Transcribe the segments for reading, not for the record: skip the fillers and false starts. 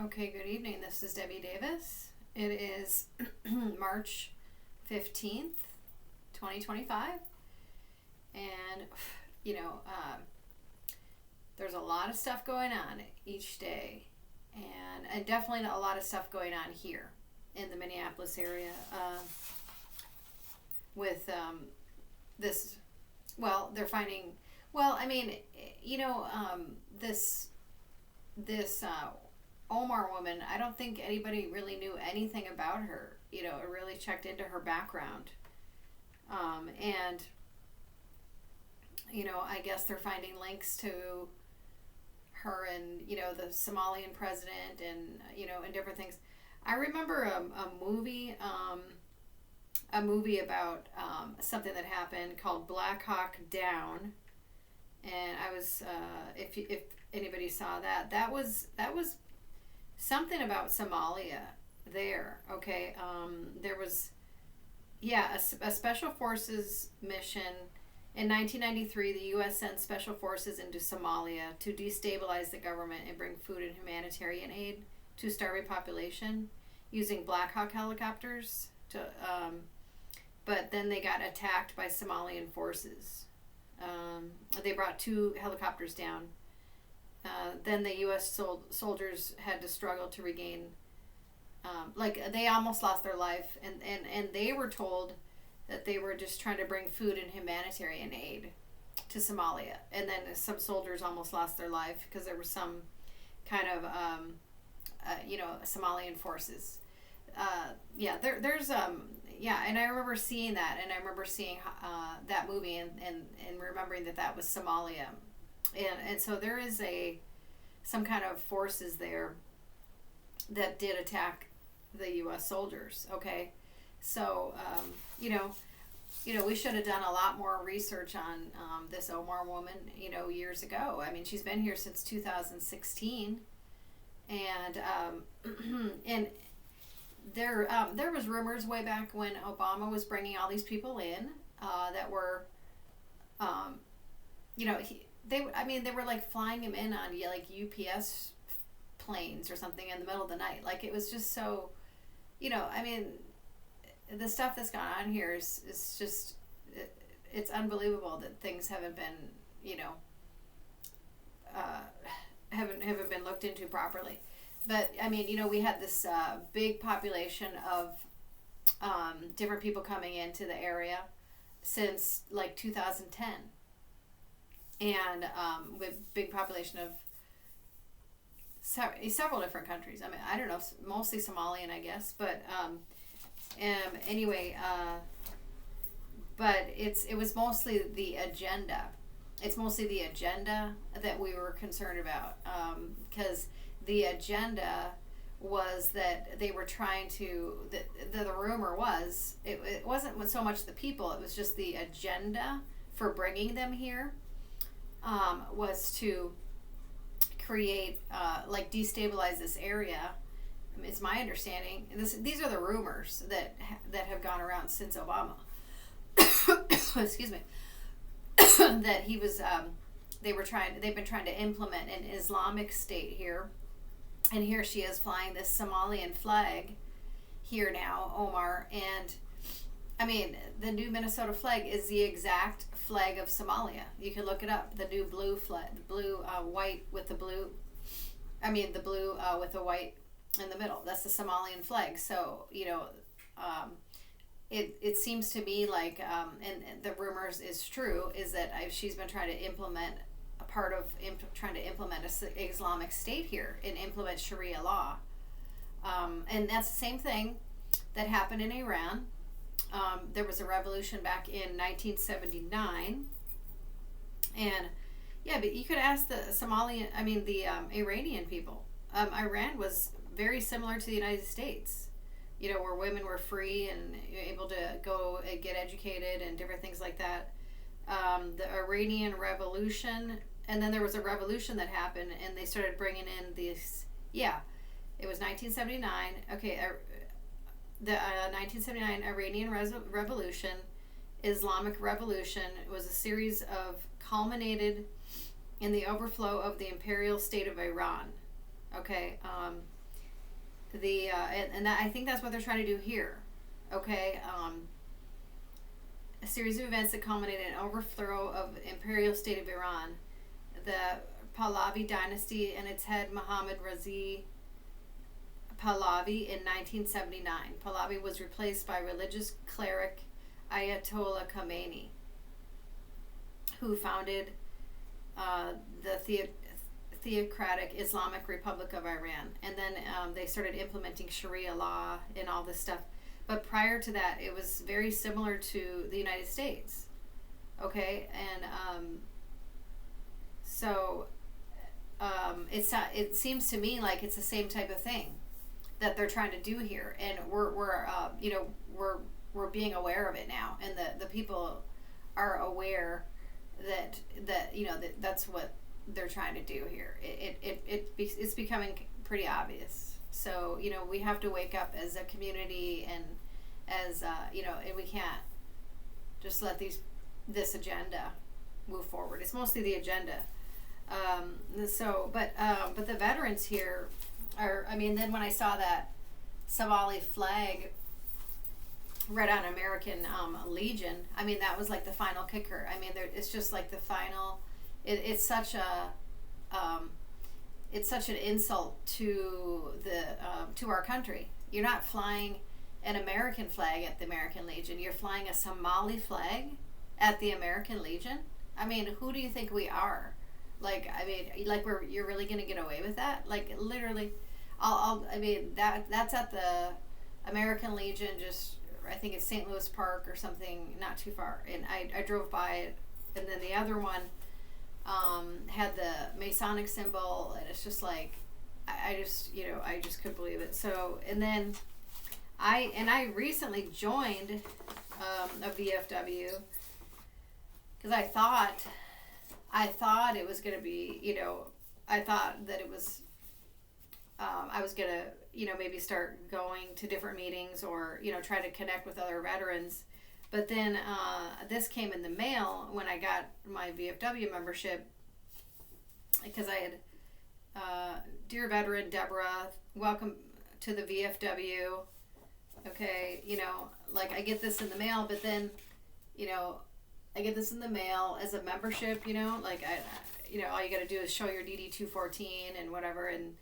Okay, good evening. This is Debbie Davis. It is March 15th, 2025. And, you know, there's a lot of stuff going on each day. And definitely a lot of stuff going on here in the Minneapolis area with this. Well, they're finding, well, I mean, you know, this Omar woman, I don't think anybody really knew anything about her. You know, it really checked into her background. And, you know, I guess they're finding links to her and, you know, the Somalian president and, you know, and different things. I remember a movie about something that happened called Black Hawk Down. And I was, if anybody saw that, that was something about Somalia there. Okay, there was, yeah, a special forces mission in 1993. The U.S. sent special forces into Somalia to destabilize the government and bring food and humanitarian aid to starving population using Black Hawk helicopters. But then they got attacked by Somalian forces. They brought 2 helicopters down. Then the U.S. soldiers had to struggle to regain, they almost lost their life, and they were told that they were just trying to bring food and humanitarian aid to Somalia. And then some soldiers almost lost their life because there was some kind of, Somalian forces. There's and I remember seeing that, and I remember seeing that movie and remembering that was Somalia. And so there is some kind of forces there that did attack the U.S. soldiers. Okay, so we should have done a lot more research on this Omar woman. Years ago. I mean, she's been here since 2016, and and there was rumors way back when Obama was bringing all these people in that were, they were like flying him in on like UPS planes or something in the middle of the night. Like, it was just so, the stuff that's gone on here is just, it's unbelievable that things haven't been, haven't been looked into properly. But, I mean, we had this big population of different people coming into the area since like 2010. And with big population of several different countries. I mean, I don't know, mostly Somalian, I guess. But anyway, but it was mostly the agenda. It's mostly the agenda that we were concerned about, because the agenda was that they were trying to, the rumor was, it wasn't so much the people, it was just the agenda for bringing them here, was to create, destabilize this area. It's my understanding, these are the rumors that have gone around since Obama, excuse me, that he was, they've been trying to implement an Islamic state here. And here she is flying this Somalian flag here now, Omar. And, I mean, the new Minnesota flag is the exact flag of Somalia. You can look it up. The new blue flag, white with the blue, the blue with the white in the middle. That's the Somalian flag. So, it seems to me like, and the rumors is true, is that she's been trying to implement trying to implement an Islamic state here and implement Sharia law. And that's the same thing that happened in Iran. There was a revolution back in 1979. And, yeah, but you could ask the Iranian people. Iran was very similar to the United States, where women were free and able to go and get educated and different things like that. The Iranian Revolution. And then there was a revolution that happened, and they started bringing in these. Yeah, it was 1979. Okay, the 1979 Iranian Revolution, Islamic Revolution, was a series of in the overflow of the imperial state of Iran. Okay, and that, I think that's what they're trying to do here. Okay, a series of events that culminated in an overthrow of the imperial state of Iran, the Pahlavi dynasty and its head Muhammad Razi Pahlavi in 1979. Pahlavi was replaced by religious cleric Ayatollah Khomeini, who founded the theocratic Islamic Republic of Iran. And then they started implementing Sharia law and all this stuff. But prior to that, it was very similar to the United States. Okay, and it seems to me like it's the same type of thing that they're trying to do here, and we're being aware of it now, and the people are aware that that's what they're trying to do here. It's becoming pretty obvious. So we have to wake up as a community, and as and we can't just let this agenda move forward. It's mostly the agenda. But the veterans here are. I mean, then when I saw that Somali flag right on American Legion, I mean, that was like the final kicker. I mean, it's just like the final. It's such an insult to to our country. You're not flying an American flag at the American Legion. You're flying a Somali flag at the American Legion. I mean, who do you think we are? Like, I mean, like you're really gonna get away with that? Like, literally, I mean, that's at the American Legion. Just, I think it's St. Louis Park or something, not too far. And I drove by it, and then the other one had the Masonic symbol, and it's just like, I just couldn't believe it. So, and then I recently joined a VFW because I thought it was going to be, I thought that it was, I was going to, maybe start going to different meetings or, try to connect with other veterans. But then this came in the mail when I got my VFW membership, because I had, dear veteran Deborah, welcome to the VFW. Okay, like I get this in the mail, but then, I get this in the mail as a membership, like all you got to do is show your DD 214 and whatever, and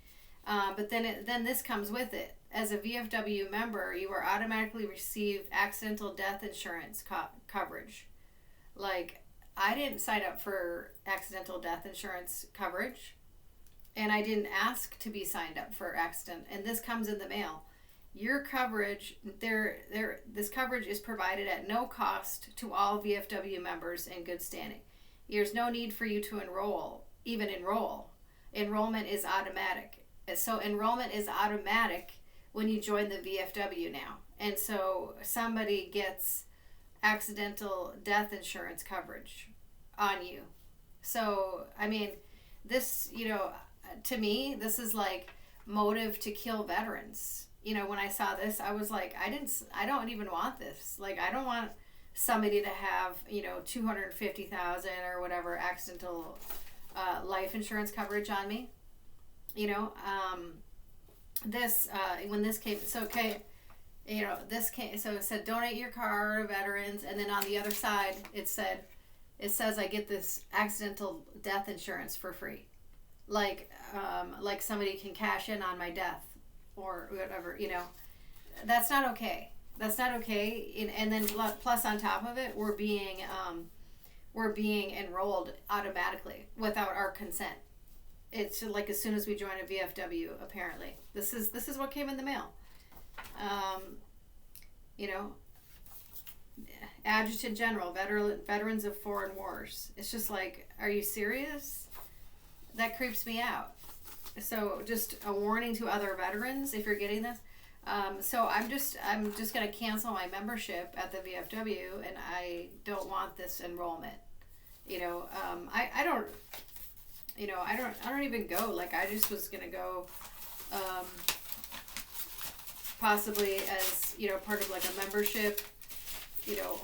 but then this comes with it. As a VFW member, you are automatically receive accidental death insurance coverage. Like, I didn't sign up for accidental death insurance coverage, and I didn't ask to be signed up for accident, and this comes in the mail. Your coverage, this coverage is provided at no cost to all VFW members in good standing. There's no need for you to enroll. Enrollment is automatic. So enrollment is automatic when you join the VFW now. And so somebody gets accidental death insurance coverage on you. So, I mean, this, to me, this is like motive to kill veterans. When I saw this, I was like, I don't even want this. Like, I don't want somebody to have, $250,000 or whatever accidental life insurance coverage on me. When this came, so okay, so it said donate your car to veterans, and then on the other side it says I get this accidental death insurance for free, like somebody can cash in on my death or whatever. That's not okay. And then plus on top of it, we're being enrolled automatically without our consent. It's like as soon as we join a VFW, apparently. This is what came in the mail. Adjutant General, veterans of foreign wars. It's just like, are you serious? That creeps me out. So just a warning to other veterans if you're getting this. So I'm just gonna cancel my membership at the VFW, and I don't want this enrollment. I don't even go. Like, I just was gonna go, possibly as part of like a membership,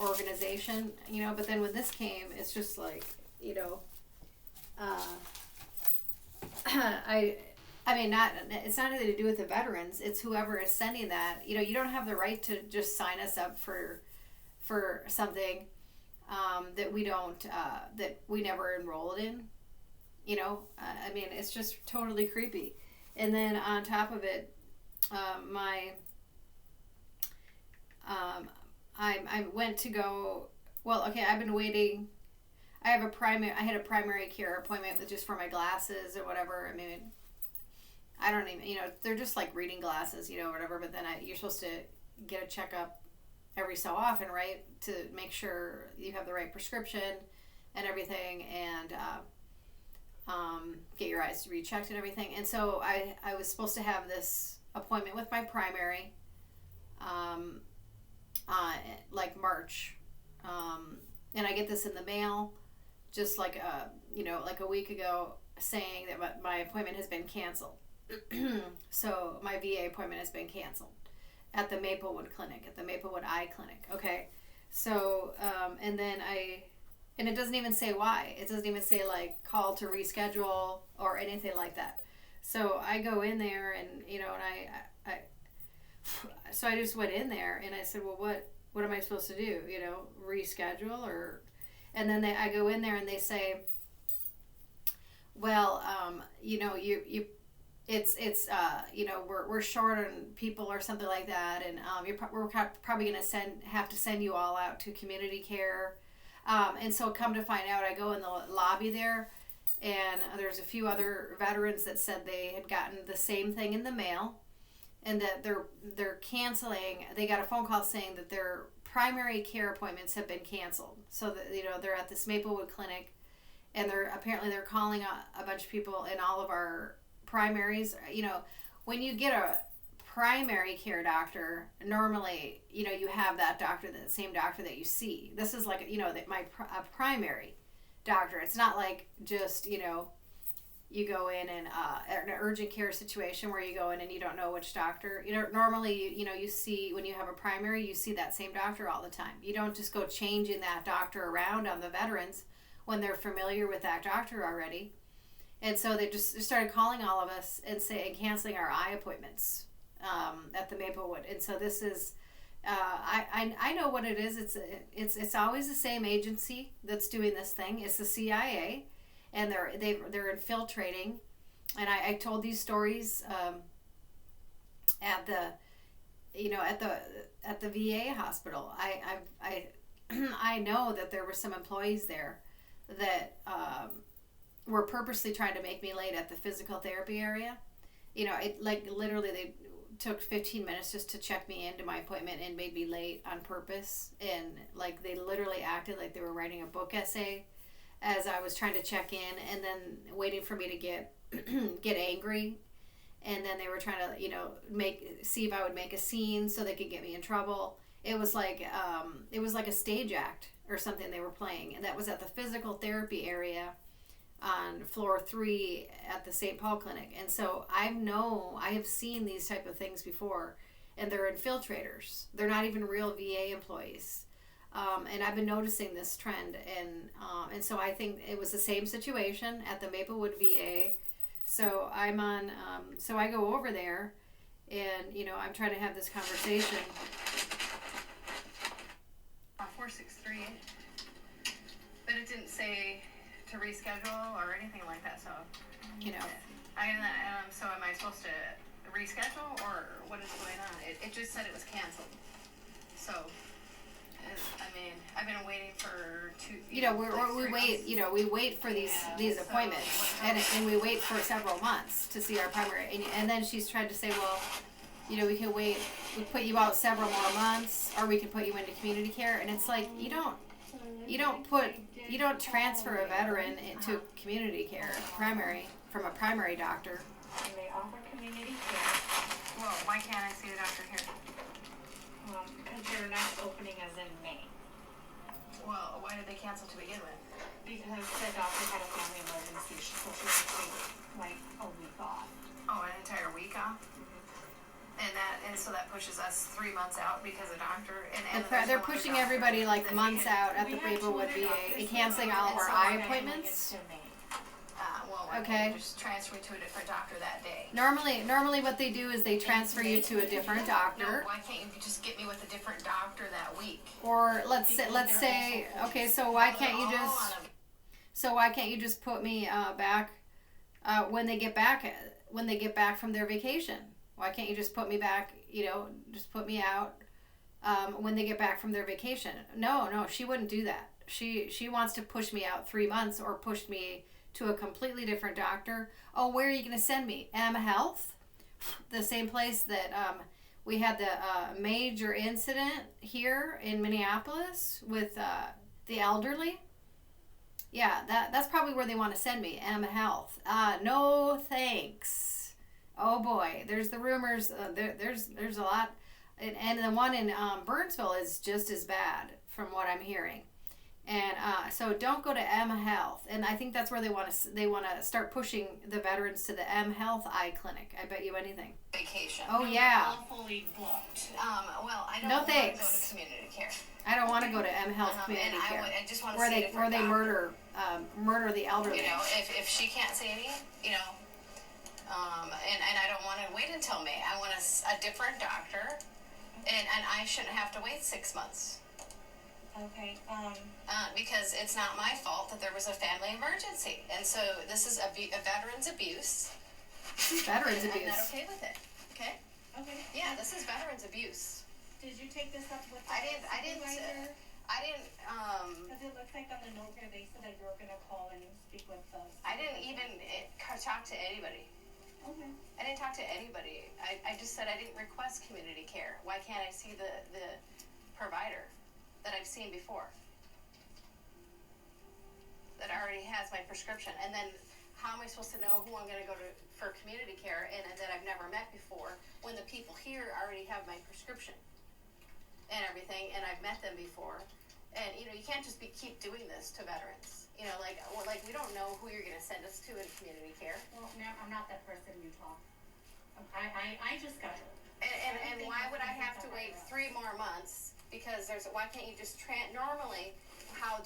organization. But then when this came, it's just like, I mean, it's not anything to do with the veterans. It's whoever is sending that. You don't have the right to just sign us up for something that we don't that we never enrolled in. I mean, it's just totally creepy. And then on top of it, my I went to go. Well, okay, I've been waiting. I had a primary care appointment with just for my glasses or whatever. I mean, I don't even, they're just like reading glasses, whatever. But then you're supposed to get a checkup every so often, right, to make sure you have the right prescription and everything, and get your eyes rechecked and everything. And so I was supposed to have this appointment with my primary, like March, and I get this in the mail, just like a week ago, saying that my appointment has been canceled. So my VA appointment has been canceled at the Maplewood Clinic, at the Maplewood Eye Clinic. Okay, so and it doesn't even say why. It doesn't even say like call to reschedule or anything like that. So I go in there and so I just went in there and I said, well, what am I supposed to do? Reschedule or, and then I go in there and they say, well, we're short on people or something like that, and we're probably going to have to send you all out to community care. And so come to find out, I go in the lobby there, and there's a few other veterans that said they had gotten the same thing in the mail, and that they're canceling. They got a phone call saying that their primary care appointments have been canceled. So that they're at this Maplewood Clinic, and they're calling a bunch of people in all of our primaries. When you get a primary care doctor, normally you have that doctor, the same doctor that you see. This is like a primary doctor. It's not like just you go in and an urgent care situation where you go in and you don't know which doctor. Normally you see, when you have a primary, you see that same doctor all the time. You don't just go changing that doctor around on the veterans when they're familiar with that doctor already. And so they just started calling all of us and canceling our eye appointments at the Maplewood. And so this is, I know what it is. It's always the same agency that's doing this thing. It's the CIA, and they're infiltrating. And I told these stories at the VA hospital. I know that there were some employees there that were purposely trying to make me late at the physical therapy area. Literally they took 15 minutes just to check me into my appointment and made me late on purpose. And like they literally acted like they were writing a book essay as I was trying to check in, and then waiting for me to get angry. And then they were trying to see if I would make a scene so they could get me in trouble. It was like a stage act or something they were playing, and that was at the physical therapy area on floor 3 at the St. Paul Clinic. And so I have seen these type of things before, and they're infiltrators. They're not even real VA employees. And I've been noticing this trend, and so I think it was the same situation at the Maplewood VA. So I'm on, so I go over there, and I'm trying to have this conversation. 463, but it didn't say to reschedule or anything like that. So so am I supposed to reschedule, or what is going on? It just said it was canceled. So I've been waiting for we wait for these appointments, and we wait for several months to see our primary, and then she's tried to say, well, we can wait, we put you out several more months, or we can put you into community care. And it's like, you don't transfer a veteran into community care from a primary doctor. And they offer community care. Well, why can't I see the doctor here? Because their next opening is in May. Well, why did they cancel to begin with? Because the doctor had a family emergency, so she had to take a week off. Oh, an entire week off? And so that pushes us 3 months out because the doctor and they're pushing everybody months out at the Maplewood VA and canceling all of our eye appointments. why Okay. can't you just transfer me to a different doctor that day? Normally what they do is they transfer you to a different No, doctor. why can't you just get me with a different doctor that week? Or let's say, okay, so why can't you just put me back when they get back from their vacation? Why can't you just put me back? Just put me out when they get back from their vacation. No, she wouldn't do that. She wants to push me out 3 months or push me to a completely different doctor. Oh, where are you going to send me? Health, the same place that we had the major incident here in Minneapolis with the elderly. Yeah, that's probably where they want to send me. Health. No thanks. Oh boy, there's the rumors. There's a lot. And the one in Burnsville is just as bad from what I'm hearing, and so don't go to Health. And I think that's where they want to start pushing the veterans to the Health eye clinic. I bet you anything. Vacation. Oh yeah. All fully booked. Well, I don't No want thanks. to go to community care. I don't want to go to Health Community Care, I just want to where see they a different murder the elderly. If she can't see me, and I don't want to wait until May. I want a different doctor, and I shouldn't have to wait 6 months. Okay. Because it's not my fault that there was a family emergency, and so this is a veteran's abuse. Veterans I'm abuse. not okay with it. Okay. Okay. Yeah, this is veterans abuse. Did you take this up with the I didn't. supervisor? Because it looks like on the note here they said that you were gonna call and speak with the. I didn't even talk to anybody. Okay. I didn't talk to anybody. I just said I didn't request community care. Why can't I see the provider that I've seen before? That already has my prescription. And then how am I supposed to know who I'm going to go to for community care and that I've never met before when the people here already have my prescription and everything, and I've met them before. And you can't just keep doing this to veterans. Like we don't know who you're going to send us to in community care. Well, ma'am, I'm not that person you talk. I just got it. And why would I have to wait 3 more months? Because why can't you just normally how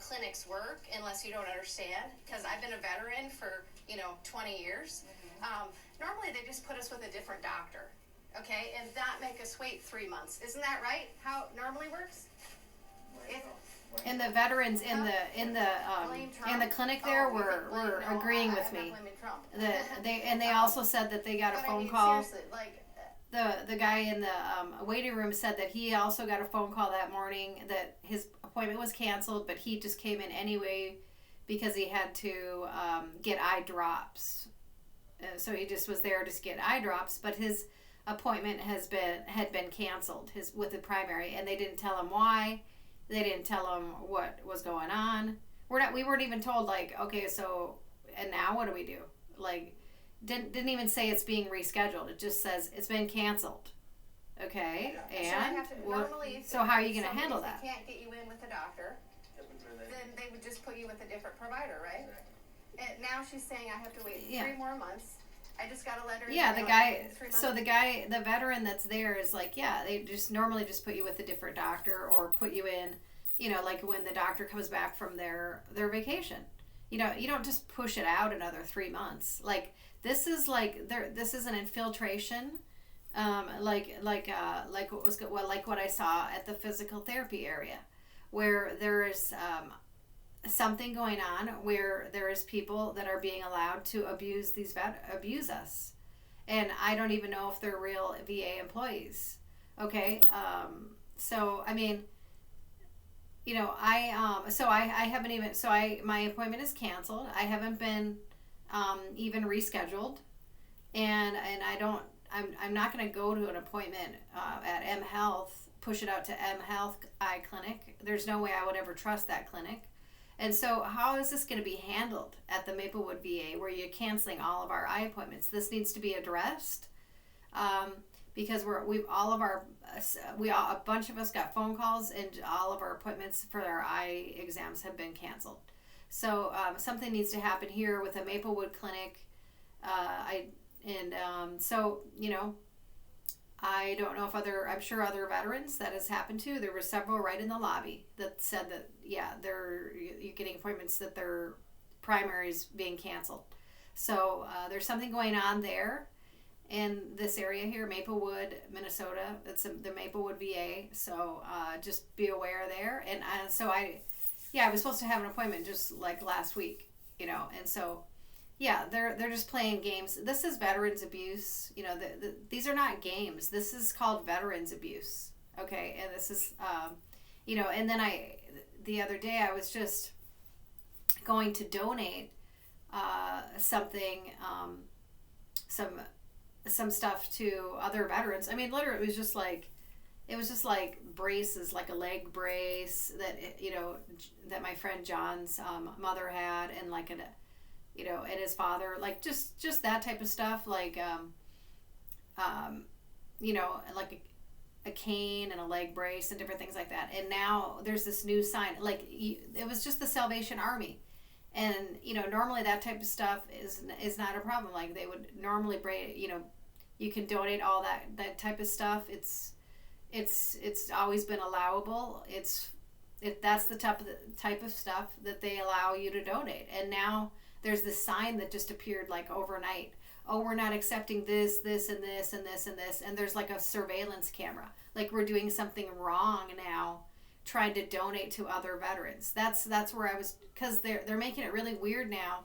clinics work, unless you don't understand, because I've been a veteran for 20 years. Normally they just put us with a different doctor, okay, and not make us wait 3 months. Isn't that right? How it normally works? And the veterans in the clinic there were agreeing with me. They also said that they got a phone call. Seriously, The guy in the waiting room said that he also got a phone call that morning that his appointment was canceled, but he just came in anyway because he had to get eye drops. So he just was there to get eye drops, but his appointment had been canceled with the primary, and they didn't tell him why. They didn't tell him what was going on. We weren't even told, okay, so and now what do we do? Didn't even say it's being rescheduled. It just says it's been canceled. Okay, yeah. So how are you going to handle that? If they can't get you in with a doctor, then they would just put you with a different provider, right? And now she's saying I have to wait 3 more months. I just got a letter. Yeah, the veteran that's there is they just normally just put you with a different doctor or put you in, when the doctor comes back from their vacation. You don't just push it out another 3 months. This is this is an infiltration, like what I saw at the physical therapy area, where there is something going on where there is people that are being allowed to abuse us, and I don't even know if they're real VA employees. Okay, so I mean, I haven't even my appointment is canceled. I haven't been even rescheduled, and I'm not going to go to an appointment at Health, push it out to Health Eye Clinic. There's no way I would ever trust that clinic. And so how is this going to be handled at the Maplewood VA, where you're canceling all of our eye appointments? This needs to be addressed, because a bunch of us got phone calls, and all of our appointments for our eye exams have been canceled. So something needs to happen here with a Maplewood clinic. I don't know if I'm sure other veterans that has happened to. There were several right in the lobby that said that, you're getting appointments that their primaries being canceled. So there's something going on there in this area here, Maplewood, Minnesota. It's the Maplewood VA. So just be aware there. And I was supposed to have an appointment just like last week, and so yeah, they're just playing games. This is veterans abuse. These are not games. This is called veterans abuse. Okay, and this is, and then the other day I was just going to donate something, some stuff to other veterans. I mean, literally, it was just like braces, like a leg brace that my friend John's mother had, and like and his father, like just that type of stuff, like like a cane and a leg brace and different things like that. And now there's this new sign, like it was just the Salvation Army, and normally that type of stuff is not a problem. Like they would normally you can donate all that type of stuff. It's always been allowable. That's the type of stuff that they allow you to donate. And now there's this sign that just appeared like overnight. Oh, we're not accepting this, this, and this, and this, and this. And there's like a surveillance camera. Like we're doing something wrong now, trying to donate to other veterans. That's where I was, because they're making it really weird now.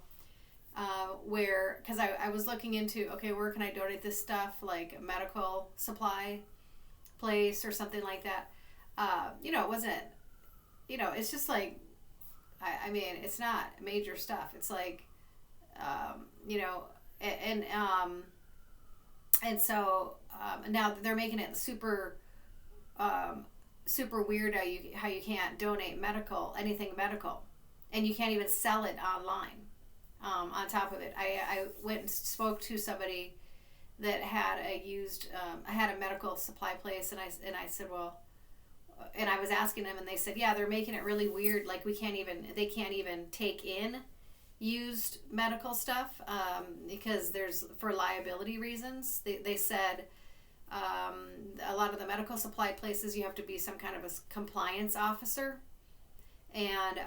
Because I was looking into, okay, where can I donate this stuff, like a medical supply place or something like that. It wasn't, it's just like, I mean, it's not major stuff. It's like, and so now they're making it super weird how you can't donate anything medical, and you can't even sell it online. On top of it, I went and spoke to somebody that had a medical supply place, and I said, well, and I was asking them, and they said, yeah, they're making it really weird. Like they can't even take in used medical stuff because there's, for liability reasons. They said a lot of the medical supply places, you have to be some kind of a compliance officer, and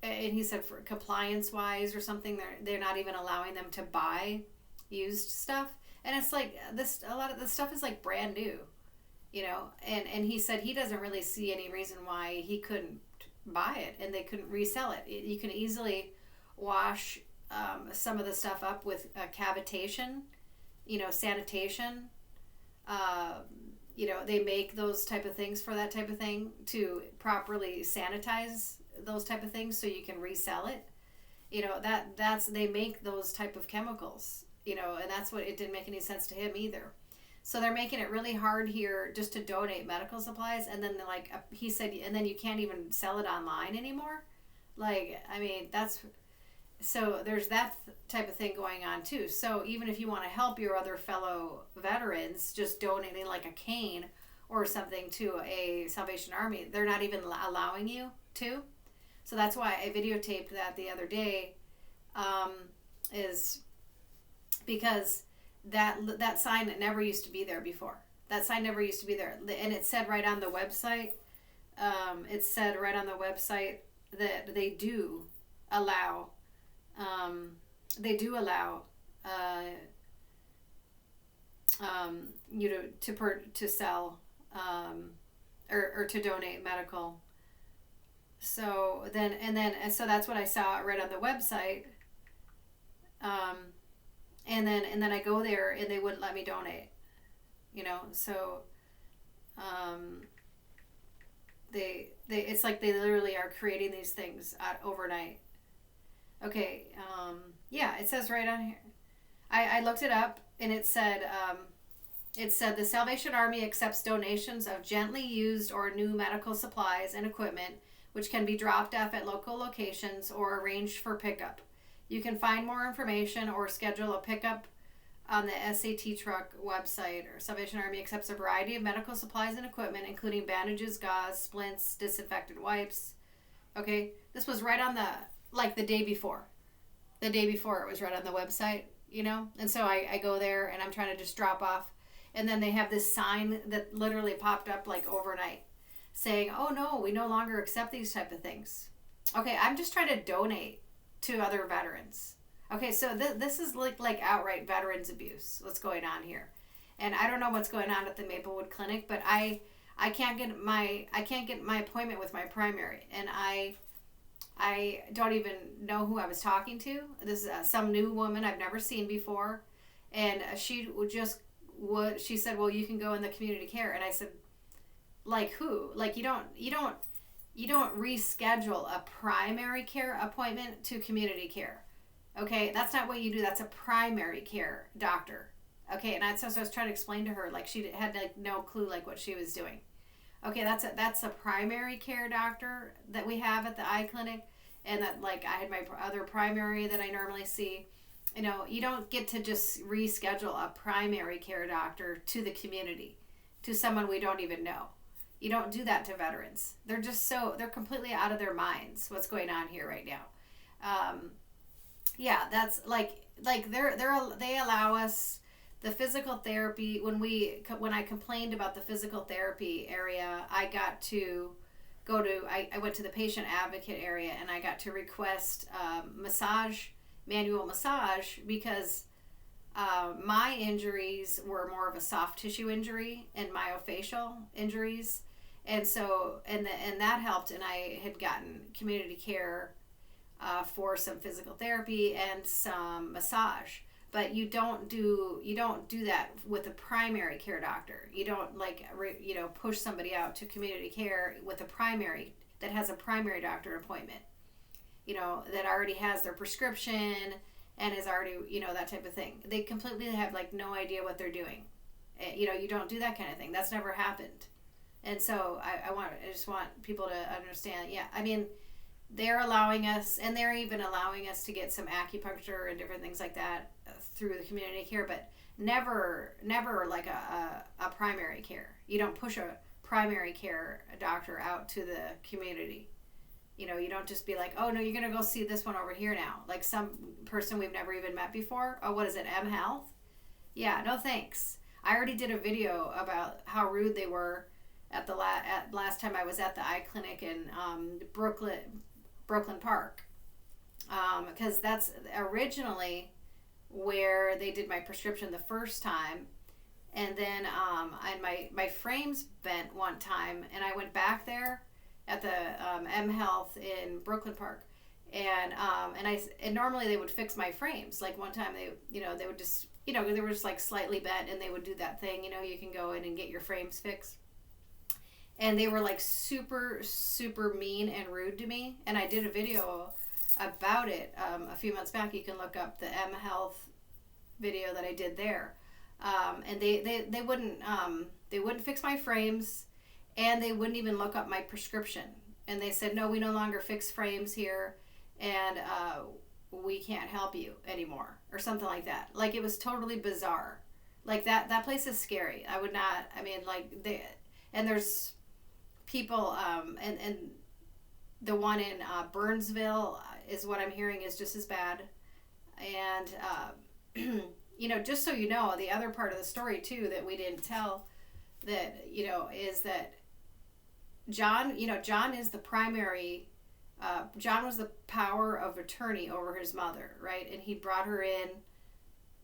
and he said for compliance wise or something, they're not even allowing them to buy used stuff. And it's like a lot of this stuff is like brand new, and he said he doesn't really see any reason why he couldn't buy it and they couldn't resell it. You can easily wash some of the stuff up with cavitation, sanitation. They make those type of things for that type of thing to properly sanitize those type of things so you can resell it. They make those type of chemicals, and that's what, it didn't make any sense to him either. So they're making it really hard here just to donate medical supplies, and then he said, and then you can't even sell it online anymore. Like, I mean, so there's that type of thing going on too. So even if you want to help your other fellow veterans, just donating like a cane or something to a Salvation Army, they're not even allowing you to. So that's why I videotaped that the other day, is because that sign never used to be there before. That sign never used to be there, and it said right on the website. That they do allow. You to sell or to donate medical. So so that's what I saw right on the website. And then I go there and they wouldn't let me donate. So it's like they literally are creating these things overnight. Okay, yeah, it says right on here. I looked it up, and it said the Salvation Army accepts donations of gently used or new medical supplies and equipment, which can be dropped off at local locations or arranged for pickup. You can find more information or schedule a pickup on the SAT truck website. Or Salvation Army accepts a variety of medical supplies and equipment, including bandages, gauze, splints, disinfectant wipes. Okay, this was right on the day before. The day before it was right on the website, And so I go there and I'm trying to just drop off. And then they have this sign that literally popped up like overnight saying, oh no, we no longer accept these type of things. Okay, I'm just trying to donate to other veterans. Okay, so this is like outright veterans abuse. What's going on here? And I don't know what's going on at the Maplewood Clinic, but I can't get my appointment with my primary, and I don't even know who I was talking to. This is some new woman I've never seen before, and she said, well, you can go in the community care, and I said, like who? Like you don't reschedule a primary care appointment to community care. Okay, that's not what you do. That's a primary care doctor. Okay, and so I was trying to explain to her, like she had like no clue like what she was doing. Okay, that's a primary care doctor that we have at the eye clinic, and that like I had my other primary that I normally see. You know, you don't get to just reschedule a primary care doctor to the community, to someone we don't even know. You don't do that to veterans. They're completely out of their minds. What's going on here right now? Yeah, that's like they allow us the physical therapy. When I complained about the physical therapy area, I got to I went to the patient advocate area, and I got to request manual massage, because my injuries were more of a soft tissue injury and myofascial injuries, and that helped, and I had gotten community care for some physical therapy and some massage. But you don't do that with a primary care doctor. You don't push somebody out to community care with a primary that has a primary doctor appointment. That already has their prescription and is already that type of thing. They completely have like no idea what they're doing. You don't do that kind of thing. That's never happened. And so I just want people to understand. Yeah, I mean, they're allowing us, and they're even allowing us to get some acupuncture and different things like that through the community care, but never like a primary care. You don't push a primary care doctor out to the community. You don't just be like, oh no, you're gonna go see this one over here now, like some person we've never even met before. Oh, what is it, M Health? Yeah, no thanks. I already did a video about how rude they were at last time I was at the eye clinic in Brooklyn Park, because that's originally where they did my prescription the first time, and then my frames bent one time, and I went back there at the M Health in Brooklyn Park, and normally they would fix my frames. Like one time they would just they were just like slightly bent, and they would do that thing, you can go in and get your frames fixed. And they were like super, super mean and rude to me. And I did a video about it a few months back. You can look up the M Health video that I did there. And they wouldn't fix my frames, and they wouldn't even look up my prescription. And they said, no, we no longer fix frames here, and we can't help you anymore, or something like that. Like, it was totally bizarre. Like that place is scary. I would not. I mean, like there's people, and the one in Burnsville is what I'm hearing is just as bad. And just so you know, the other part of the story too that we didn't tell, that is that John is the primary. John was the power of attorney over his mother, right? And he brought her in.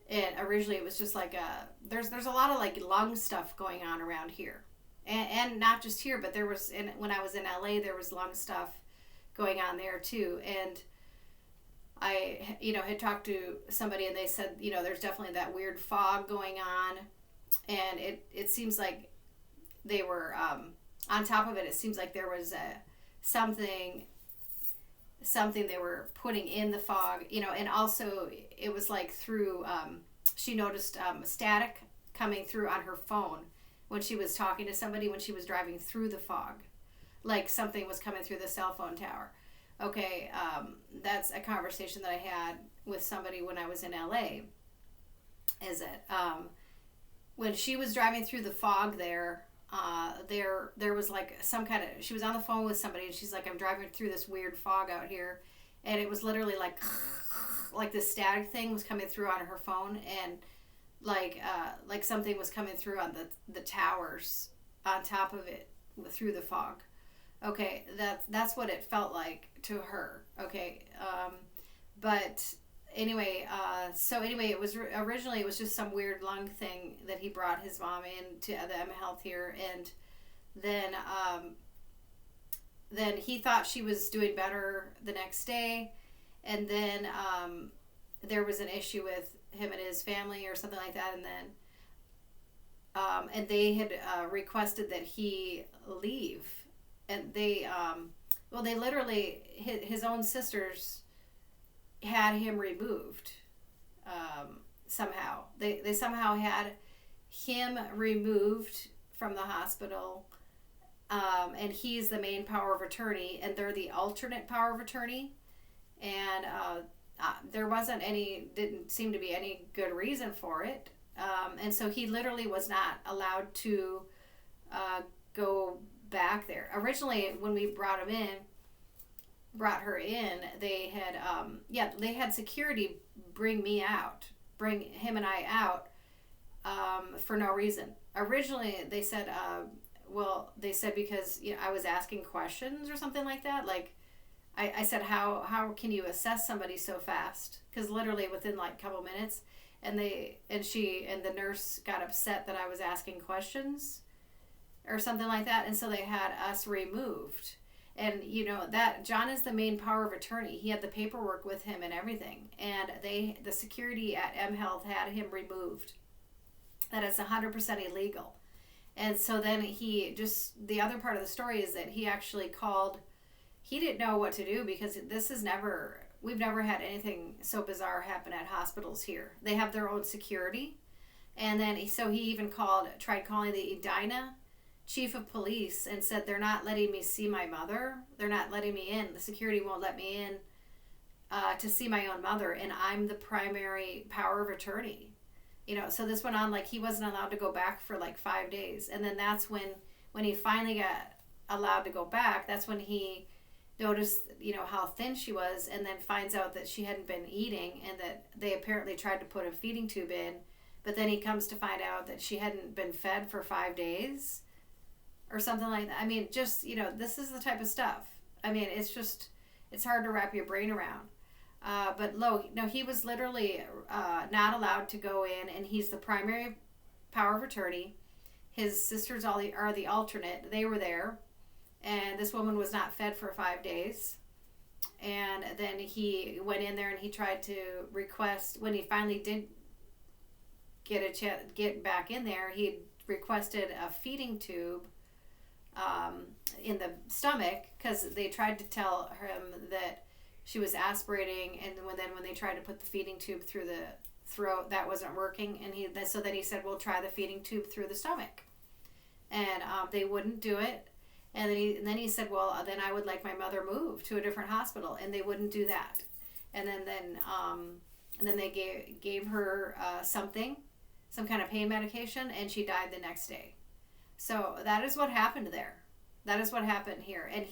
And originally it was just like there's a lot of like lung stuff going on around here. And not just here, but there was, when I was in LA, there was lung stuff going on there too. And I, had talked to somebody, and they said, there's definitely that weird fog going on. And it seems like they were, on top of it, it seems like there was something they were putting in the fog, and also it was like through, she noticed static coming through on her phone when she was talking to somebody, when she was driving through the fog, like something was coming through the cell phone tower. Okay, that's a conversation that I had with somebody when I was in LA, is that when she was driving through the fog there was like some kind of, she was on the phone with somebody, and she's like, I'm driving through this weird fog out here, and it was literally like this static thing was coming through on her phone, and like something was coming through on the towers on top of it through the fog. Okay, that's what it felt like to her. Okay, but anyway, it was originally it was just some weird lung thing that he brought his mom in to the M Health here, and then then he thought she was doing better the next day, and then there was an issue with him and his family or something like that, and then and they had requested that he leave, and they well, they literally his own sisters had him removed. Somehow they somehow had him removed from the hospital, and he's the main power of attorney, and they're the alternate power of attorney, and there didn't seem to be any good reason for it, and so he literally was not allowed to go back there. Originally, when we brought her in, they had security bring him and I out for no reason. Originally, they said, because I was asking questions or something like that. Like, I said, how can you assess somebody so fast? Because literally within like a couple minutes, and the nurse got upset that I was asking questions or something like that, and so they had us removed. And that John is the main power of attorney. He had the paperwork with him and everything, and the security at M Health had him removed. That is 100% illegal. And so then the other part of the story is that he actually called. He didn't know what to do, because we've never had anything so bizarre happen at hospitals here. They have their own security, and then he even tried calling the Edina chief of police and said, they're not letting me see my mother. They're not letting me in. The security won't let me in to see my own mother, and I'm the primary power of attorney. So this went on, like he wasn't allowed to go back for like 5 days. And then that's when he finally got allowed to go back, that's when he noticed, how thin she was, and then finds out that she hadn't been eating, and that they apparently tried to put a feeding tube in, but then he comes to find out that she hadn't been fed for 5 days or something like that. I mean, just, this is the type of stuff. I mean, it's hard to wrap your brain around. But he was literally not allowed to go in, and he's the primary power of attorney. His sisters are the alternate. They were there, and this woman was not fed for 5 days. And then he went in there and he tried to request, when he finally did get back in there, he requested a feeding tube in the stomach, because they tried to tell him that she was aspirating, and when they tried to put the feeding tube through the throat, that wasn't working, and so then he said, we'll try the feeding tube through the stomach, and they wouldn't do it, and then he said, well, then I would like my mother moved to a different hospital, and they wouldn't do that, and then they gave her some kind of pain medication, and she died the next day. So that is what happened there. That is what happened here. And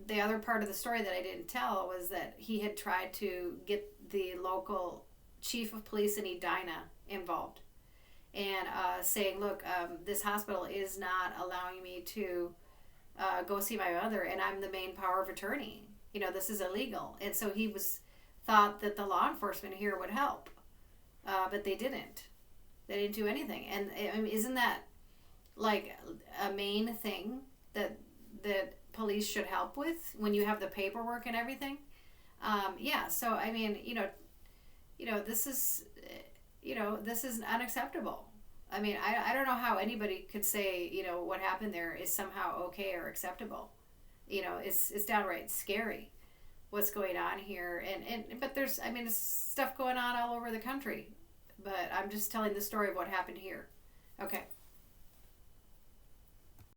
the other part of the story that I didn't tell was that he had tried to get the local chief of police in Edina involved, and saying, look, this hospital is not allowing me to go see my mother, and I'm the main power of attorney. This is illegal. And so he thought that the law enforcement here would help, but they didn't. They didn't do anything. And I mean, isn't that like a main thing that police should help with when you have the paperwork and everything? Yeah. So I mean, this is unacceptable. I mean, I don't know how anybody could say what happened there is somehow okay or acceptable. It's downright scary what's going on here, but there's stuff going on all over the country. But I'm just telling the story of what happened here. Okay.